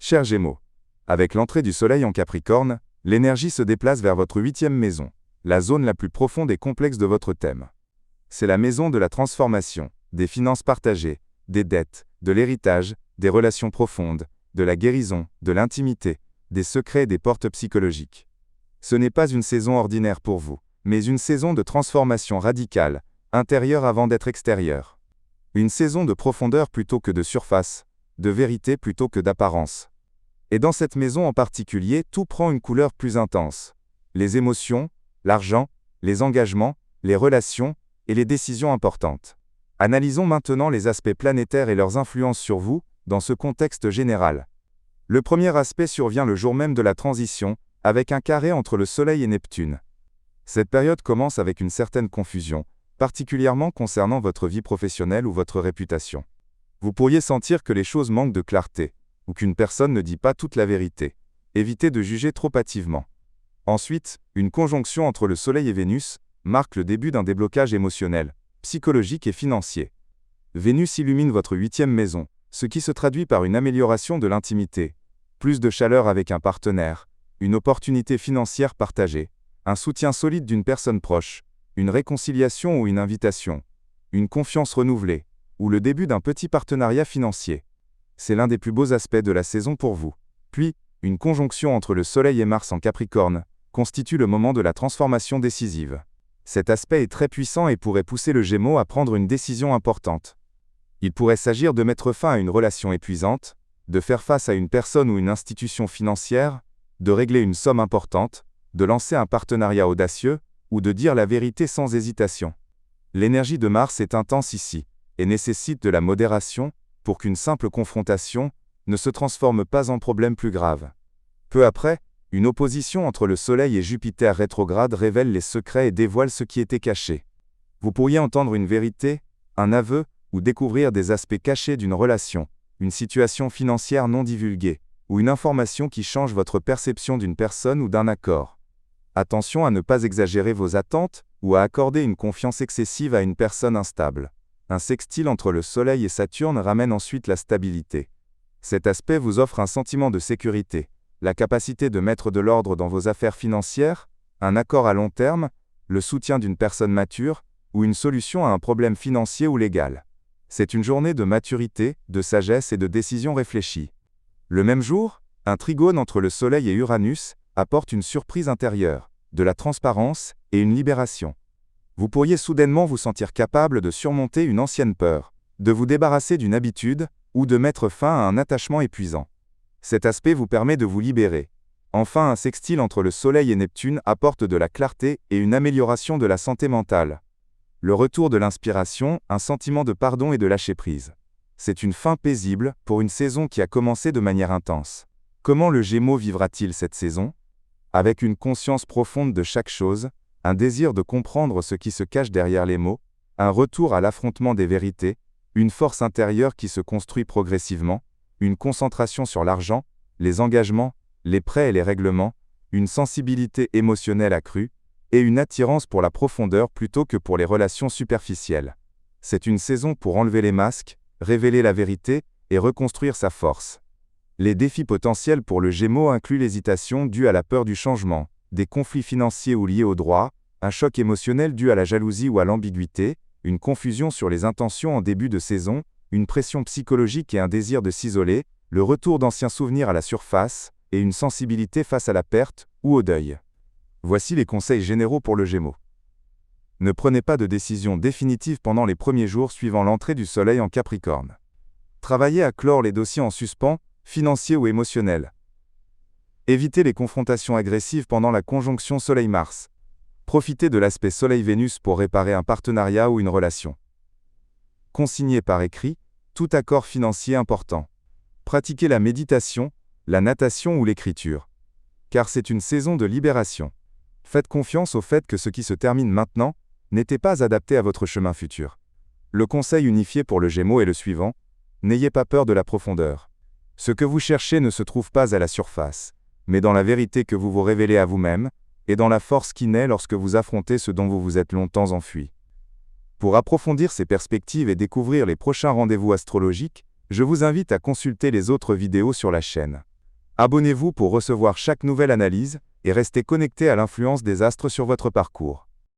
Chers Gémeaux, avec l'entrée du Soleil en Capricorne, l'énergie se déplace vers votre 8e maison, la zone la plus profonde et complexe de votre thème. C'est la maison de la transformation, des finances partagées, des dettes, de l'héritage, des relations profondes, de la guérison, de l'intimité, des secrets et des portes psychologiques. Ce n'est pas une saison ordinaire pour vous, mais une saison de transformation radicale, intérieure avant d'être extérieure. Une saison de profondeur plutôt que de surface, de vérité plutôt que d'apparence. Et dans cette maison en particulier, tout prend une couleur plus intense. Les émotions, l'argent, les engagements, les relations et les décisions importantes. Analysons maintenant les aspects planétaires et leurs influences sur vous, dans ce contexte général. Le premier aspect survient le jour même de la transition, avec un carré entre le Soleil et Neptune. Cette période commence avec une certaine confusion, particulièrement concernant votre vie professionnelle ou votre réputation. Vous pourriez sentir que les choses manquent de clarté, ou qu'une personne ne dit pas toute la vérité. Évitez de juger trop hâtivement. Ensuite, une conjonction entre le Soleil et Vénus marque le début d'un déblocage émotionnel, psychologique et financier. Vénus illumine votre 8e maison, ce qui se traduit par une amélioration de l'intimité, plus de chaleur avec un partenaire, une opportunité financière partagée, un soutien solide d'une personne proche, une réconciliation ou une invitation, une confiance renouvelée, ou le début d'un petit partenariat financier. C'est l'un des plus beaux aspects de la saison pour vous. Puis, une conjonction entre le Soleil et Mars en Capricorne constitue le moment de la transformation décisive. Cet aspect est très puissant et pourrait pousser le Gémeaux à prendre une décision importante. Il pourrait s'agir de mettre fin à une relation épuisante, de faire face à une personne ou une institution financière, de régler une somme importante, de lancer un partenariat audacieux, ou de dire la vérité sans hésitation. L'énergie de Mars est intense ici, et nécessite de la modération, pour qu'une simple confrontation ne se transforme pas en problème plus grave. Peu après, une opposition entre le Soleil et Jupiter rétrograde révèle les secrets et dévoile ce qui était caché. Vous pourriez entendre une vérité, un aveu, ou découvrir des aspects cachés d'une relation, une situation financière non divulguée, ou une information qui change votre perception d'une personne ou d'un accord. Attention à ne pas exagérer vos attentes, ou à accorder une confiance excessive à une personne instable. Un sextile entre le Soleil et Saturne ramène ensuite la stabilité. Cet aspect vous offre un sentiment de sécurité, la capacité de mettre de l'ordre dans vos affaires financières, un accord à long terme, le soutien d'une personne mature, ou une solution à un problème financier ou légal. C'est une journée de maturité, de sagesse et de décision réfléchie. Le même jour, un trigone entre le Soleil et Uranus apporte une surprise intérieure, de la transparence et une libération. Vous pourriez soudainement vous sentir capable de surmonter une ancienne peur, de vous débarrasser d'une habitude, ou de mettre fin à un attachement épuisant. Cet aspect vous permet de vous libérer. Enfin, un sextile entre le Soleil et Neptune apporte de la clarté et une amélioration de la santé mentale. Le retour de l'inspiration, un sentiment de pardon et de lâcher-prise. C'est une fin paisible pour une saison qui a commencé de manière intense. Comment le Gémeaux vivra-t-il cette saison ? Avec une conscience profonde de chaque chose, un désir de comprendre ce qui se cache derrière les mots, un retour à l'affrontement des vérités, une force intérieure qui se construit progressivement, une concentration sur l'argent, les engagements, les prêts et les règlements, une sensibilité émotionnelle accrue, et une attirance pour la profondeur plutôt que pour les relations superficielles. C'est une saison pour enlever les masques, révéler la vérité, et reconstruire sa force. Les défis potentiels pour le Gémeaux incluent l'hésitation due à la peur du changement, des conflits financiers ou liés au droit, un choc émotionnel dû à la jalousie ou à l'ambiguïté, une confusion sur les intentions en début de saison, une pression psychologique et un désir de s'isoler, le retour d'anciens souvenirs à la surface, et une sensibilité face à la perte ou au deuil. Voici les conseils généraux pour le Gémeaux. Ne prenez pas de décision définitive pendant les premiers jours suivant l'entrée du Soleil en Capricorne. Travaillez à clore les dossiers en suspens, financiers ou émotionnels. Évitez les confrontations agressives pendant la conjonction Soleil-Mars. Profitez de l'aspect Soleil-Vénus pour réparer un partenariat ou une relation. Consignez par écrit tout accord financier important. Pratiquez la méditation, la natation ou l'écriture. Car c'est une saison de libération. Faites confiance au fait que ce qui se termine maintenant n'était pas adapté à votre chemin futur. Le conseil unifié pour le Gémeaux est le suivant: n'ayez pas peur de la profondeur. Ce que vous cherchez ne se trouve pas à la surface, mais dans la vérité que vous vous révélez à vous-même, et dans la force qui naît lorsque vous affrontez ce dont vous vous êtes longtemps enfui. Pour approfondir ces perspectives et découvrir les prochains rendez-vous astrologiques, je vous invite à consulter les autres vidéos sur la chaîne. Abonnez-vous pour recevoir chaque nouvelle analyse et restez connecté à l'influence des astres sur votre parcours.